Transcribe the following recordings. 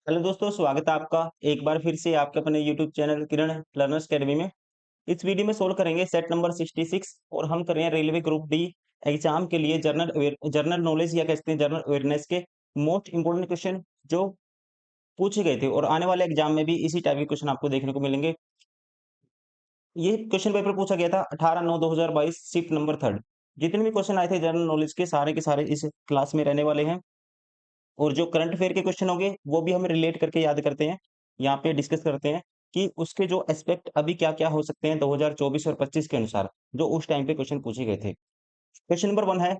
Hello दोस्तों, स्वागत है आपका एक बार फिर से आपके अपने यूट्यूब चैनल किरण लर्नर्स अकेडमी में। इस वीडियो में सोल्व करेंगे सेट नंबर 66 और हम कर रहे हैं रेलवे ग्रुप डी एग्जाम के लिए जनरल नॉलेज या कहते हैं जनरल अवेयरनेस के मोस्ट इंपोर्टेंट क्वेश्चन जो पूछे गए थे और आने वाले एग्जाम में भी इसी टाइप के क्वेश्चन आपको देखने को मिलेंगे। ये क्वेश्चन पेपर पूछा गया था 18/9/2022 शिफ्ट नंबर 3। जितने भी क्वेश्चन आए थे जनरल नॉलेज के सारे इस क्लास में रहने वाले हैं। और जो करंट अफेयर के क्वेश्चन होंगे वो भी हम रिलेट करके याद करते हैं, यहाँ पे डिस्कस करते हैं कि उसके जो एस्पेक्ट अभी क्या-क्या हो सकते हैं 2024 और 25 के अनुसार, जो उस टाइम पे क्वेश्चन पूछे गए थे। क्वेश्चन नंबर 1 है,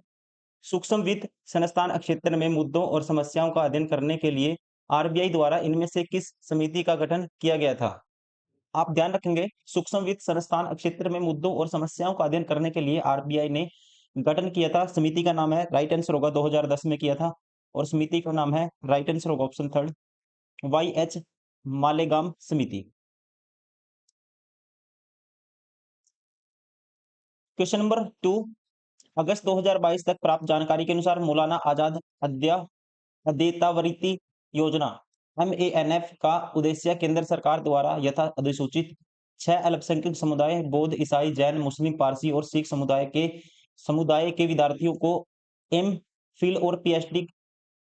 सूक्ष्म वित्त संस्थान क्षेत्र में मुद्दों और समस्याओं का अध्ययन करने के लिए आरबीआई द्वारा इनमें से किस समिति का गठन किया गया था? आप ध्यान रखेंगे, सूक्ष्म वित्त संस्थान क्षेत्र में मुद्दों और समस्याओं का अध्ययन करने के लिए आरबीआई ने गठन किया था। समिति का नाम है, राइट आंसर होगा 2010 में किया था और समिति का नाम है, राइट आंसर होगा option third, Y H Malegam समिति। क्वेश्चन नंबर 2, अगस्त 2022 तक प्राप्त जानकारी के अनुसार मौलाना आजाद अद्यतावृत्ति योजना एमएएनएफ का उद्देश्य केंद्र सरकार द्वारा यथा अधिसूचित 6 अल्पसंख्यक समुदाय बौद्ध, ईसाई, जैन, मुस्लिम, पारसी और सिख समुदाय के विद्यार्थियों को एम फिल और पीएचडी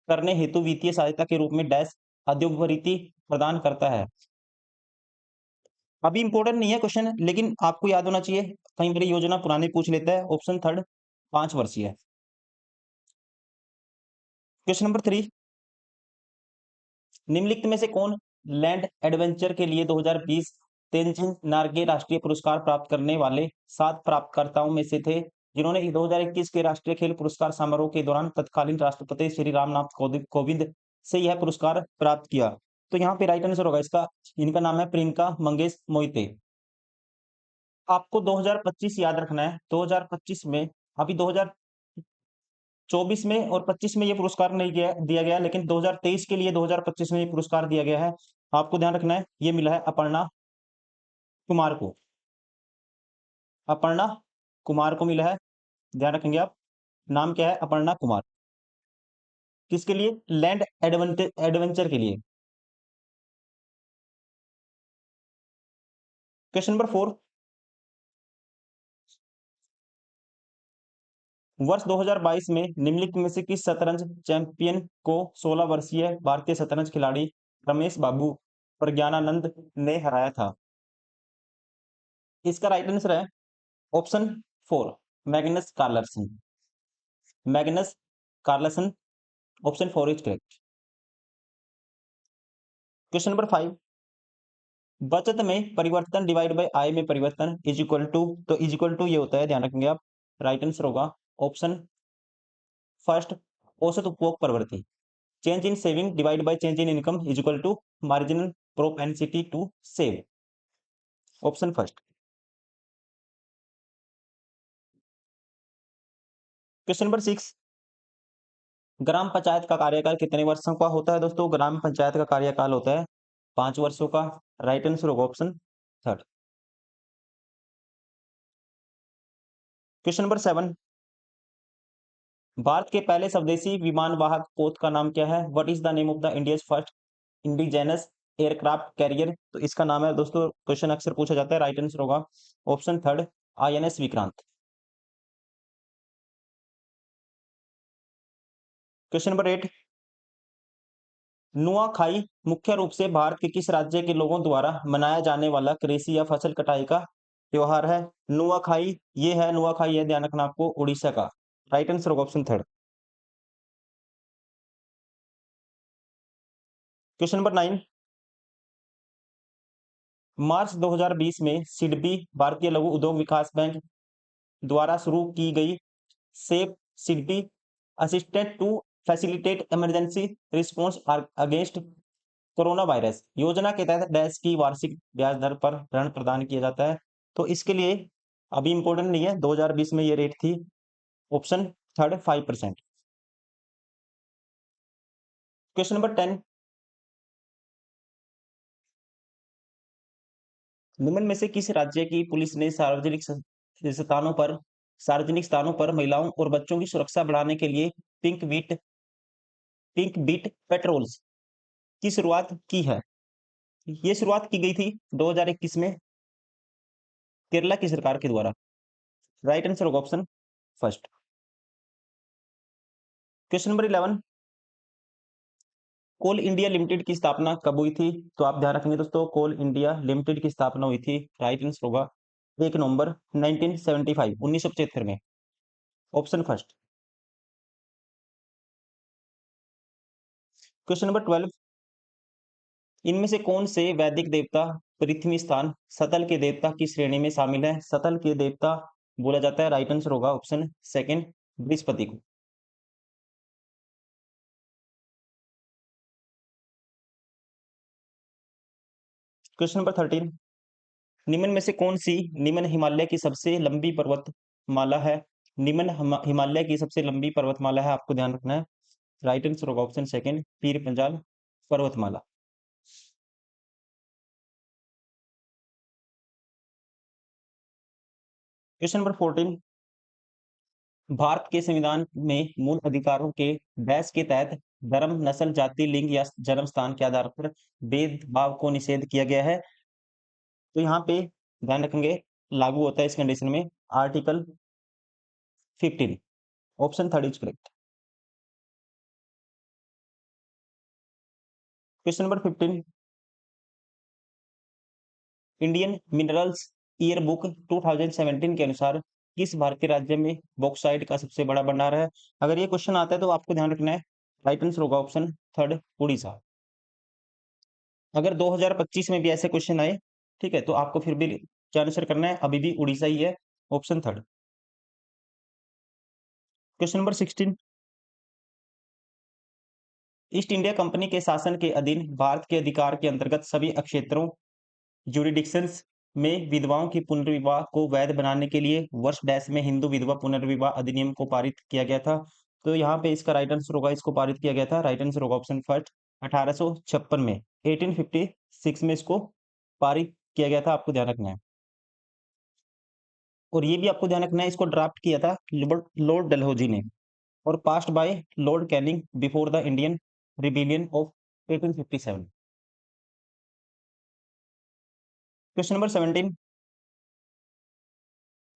करने हेतु वित्तीय सहायता के रूप में डैश अद्यतावृत्ति प्रदान करता है। अभी इंपॉर्टेंट नहीं है क्वेश्चन, लेकिन आपको याद होना चाहिए। कई बार योजना पुरानी पूछ लेता है। ऑप्शन थर्ड 5 वर्षीय। क्वेश्चन नंबर 3, निम्नलिखित में से कौन लैंड एडवेंचर के लिए 2020 तेनजिंग नार्गे राष्ट्रीय पुरस्कार प्राप्त करने वाले 7 प्राप्तकर्ताओं में से थे, जिन्होंने 2021 के राष्ट्रीय खेल पुरस्कार समारोह के दौरान तत्कालीन राष्ट्रपति श्री रामनाथ कोविंद से यह पुरस्कार प्राप्त किया? तो यहाँ पे राइट आंसर होगा इसका, इनका नाम है प्रियंका मंगेश मोहिते। आपको 2025 याद रखना है। 2025 में, अभी 2024 में और 25 में ये पुरस्कार नहीं दिया गया, लेकिन 2023 के लिए 2025 में ये पुरस्कार दिया गया है। आपको ध्यान रखना है, ये मिला है अपर्णा कुमार को। अपर्णा कुमार को मिला है, ध्यान रखेंगे आप। नाम क्या है? अपर्णा कुमार। किसके लिए? लैंड एडवेंचर के लिए। क्वेश्चन नंबर 4, वर्ष 2022 में निम्नलिखित में से किस शतरंज चैंपियन को 16 वर्षीय भारतीय शतरंज खिलाड़ी रमेश बाबू प्रज्ञानानंद ने हराया था? इसका राइट आंसर है option 4, Magnus Carlsen. Magnus Carlsen, option 4 is correct. Question number 5, बचत में परिवर्तन डिवाइड बाय आय में परिवर्तन इज इक्वल टू, तो इज इक्वल टू ये होता है, ध्यान रखेंगे आप। राइट आंसर होगा ऑप्शन फर्स्ट, औसत उपभोग प्रवृत्ति। Change in saving divide by change in income is equal to marginal propensity to save, option first. Question number 6, ग्राम पंचायत का कार्यकाल कितने वर्षों का होता है दोस्तों? ग्राम पंचायत का कार्यकाल होता है 5 वर्षों का। राइट आंसर होगा option third. Question number 7, Bharat के पहले स्वदेशी विमान वाहक पोत का नाम क्या है? What is the name of the India's first indigenous aircraft carrier? तो इसका नाम है दोस्तों, क्वेश्चन अक्सर पूछा जाता है। राइट आंसर होगा option third, INS Vikrant. Question number 8, Nuakhai मुख्य रूप से भारत के किस राज्य के लोगों द्वारा मनाया जाने वाला कृषि या फसल कटाई का त्योहार है? नुआखाई है, ध्यान रखना आपको, उड़ीसा का। राइट आंसर होगा ऑप्शन थर्ड। क्वेश्चन नंबर 9, मार्च 2020 में सिडबी भारतीय लघु उद्योग विकास बैंक द्वारा शुरू की गई safe SIDBI assistant to facilitate emergency response against corona virus योजना के तहत डैश की वार्षिक ब्याज दर पर ऋण प्रदान किया जाता है? तो इसके लिए अभी इंपॉर्टेंट नहीं है, 2020 में ये रेट थी, ऑप्शन थर्ड 5%। क्वेश्चन नंबर 10, निम्न में से किस राज्य की पुलिस ने सार्वजनिक स्थानों पर महिलाओं और बच्चों की सुरक्षा बढ़ाने के लिए पिंक बीट पेट्रोल्स की शुरुआत की है? ये शुरुआत की गई थी 2021 में केरला की सरकार के द्वारा। राइट आंसर होगा ऑप्शन फर्स्ट। क्वेश्चन नंबर 11, कोल इंडिया लिमिटेड की स्थापना कब हुई थी? तो आप ध्यान रखेंगे दोस्तों, कोल इंडिया लिमिटेड की स्थापना हुई थी, राइट आंसर होगा 1 नवंबर 1975 1975 में, ऑप्शन फर्स्ट। क्वेश्चन नंबर 12, इनमें से कौन से वैदिक देवता पृथ्वी स्थान सतल के देवता की श्रेणी में शामिल है? सतल के देवता बोला जाता है, राइट आंसर होगा ऑप्शन सेकंड, बृहस्पति को। क्वेश्चन नंबर 13, निम्न में से कौन सी निम्न हिमालय की सबसे लंबी पर्वतमाला है? निम्न हिमालय की सबसे लंबी पर्वतमाला है, आपको ध्यान रखना है, राइट आंसर होगा ऑप्शन सेकंड, पीर पंजाल पर्वतमाला। क्वेश्चन नंबर 14, भारत के संविधान में मूल अधिकारों के डैश के तहत धर्म, नस्ल, जाति, लिंग या जन्म स्थान के आधार पर भेदभाव को निषेध किया गया है। तो यहाँ पे ध्यान रखेंगे, लागू होता है इस कंडीशन में article 15, option third is correct. Question number 15, Indian minerals year book 2017 के अनुसार किस भारतीय राज्य में बॉक्साइट का सबसे बड़ा भंडार है? अगर ये क्वेश्चन आता है तो आपको ध्यान रखना है, राइट आंसर होगा ऑप्शन थर्ड, उड़ीसा। अगर 2025 में भी ऐसे क्वेश्चन आए, ठीक है, तो आपको फिर भी क्या आंसर करना है, अभी भी उड़ीसा ही है, option third. Question number 16, east India company के शासन के अधीन भारत के अधिकार के अंतर्गत सभी क्षेत्रों ज्यूरिडिक्शंस में विधवाओं की पुनर्विवाह को वैध बनाने के लिए वर्ष डैश में हिंदू विधवा पुनर्विवाह अधिनियम को पारित किया गया था। तो यहाँ पे इसका राइट आंसर होगा, इसको पारित किया गया था, राइट आंसर होगा ऑप्शन फर्स्ट, 1856 में, 1856 में इसको पारित किया गया था, आपको ध्यान रखना है। और ये भी आपको ध्यान रखना है, इसको ड्राफ्ट किया था लॉर्ड डलहौजी ने, और passed by Lord Canning before the Indian rebellion of 1857। Question number 17,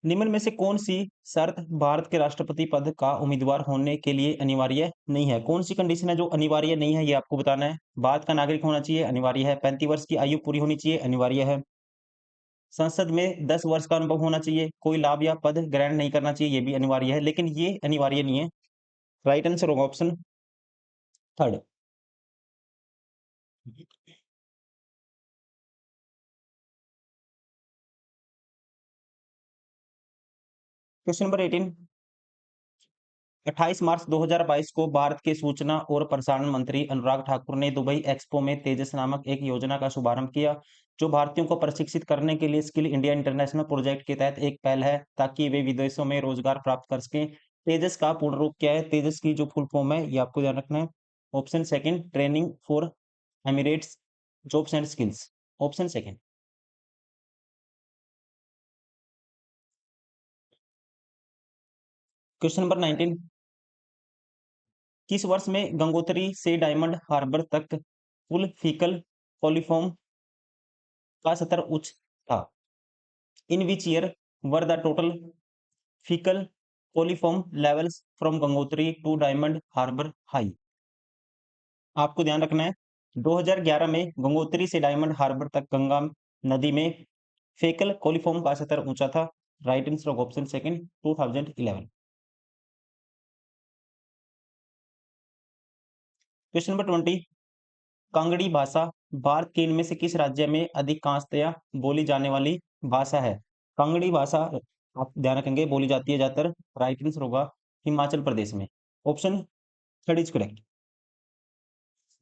निम्न में से कौन सी शर्त भारत के राष्ट्रपति पद का उम्मीदवार होने के लिए अनिवार्य नहीं है? कौन सी कंडीशन है जो अनिवार्य नहीं है, ये आपको बताना है। भारत का नागरिक होना चाहिए, अनिवार्य है। 35 वर्ष की आयु पूरी होनी चाहिए, अनिवार्य है। संसद में 10 वर्ष का अनुभव होना चाहिए, कोई लाभ या पद ग्रहण नहीं करना चाहिए, ये भी अनिवार्य है, लेकिन ये अनिवार्य नहीं है। राइट आंसर होगा ऑप्शन थर्ड। क्वेश्चन नंबर 18, 28 मार्च 2022 को भारत के सूचना और प्रसारण मंत्री अनुराग ठाकुर ने दुबई एक्सपो में तेजस नामक एक योजना का शुभारंभ किया, जो भारतीयों को प्रशिक्षित करने के लिए स्किल इंडिया इंटरनेशनल प्रोजेक्ट के तहत एक पहल है, ताकि वे विदेशों में रोजगार प्राप्त कर सकें। तेजस का पूर्ण रूप क्या है? तेजस की जो फुल फॉर्म है, ये आपको ध्यान रखना है, option second, training for Emirates jobs and skills, option second. Question number 19, किस वर्ष में गंगोत्री से डायमंड हार्बर तक फुल फीकल कॉलीफॉर्म का स्तर उच्च था? In which year were the total faecal coliform levels from Gangotri to Diamond Harbour high? आपको ध्यान रखना है, 2011 में गंगोत्री से डायमंड हार्बर तक गंगा नदी में फेकल कोलिफॉर्म का स्तर ऊंचा था, right answer option second, 2011। Question number 20, Kangri भाषा भारत के इनमें से किस राज्य में अधिकांशतया बोली जाने वाली भाषा है? कांगड़ी भाषा आप ध्यान रखेंगे बोली जाती है ज्यादातर, राइट आंसर होगा हिमाचल प्रदेश में, ऑप्शन थर्ड इज करेक्ट।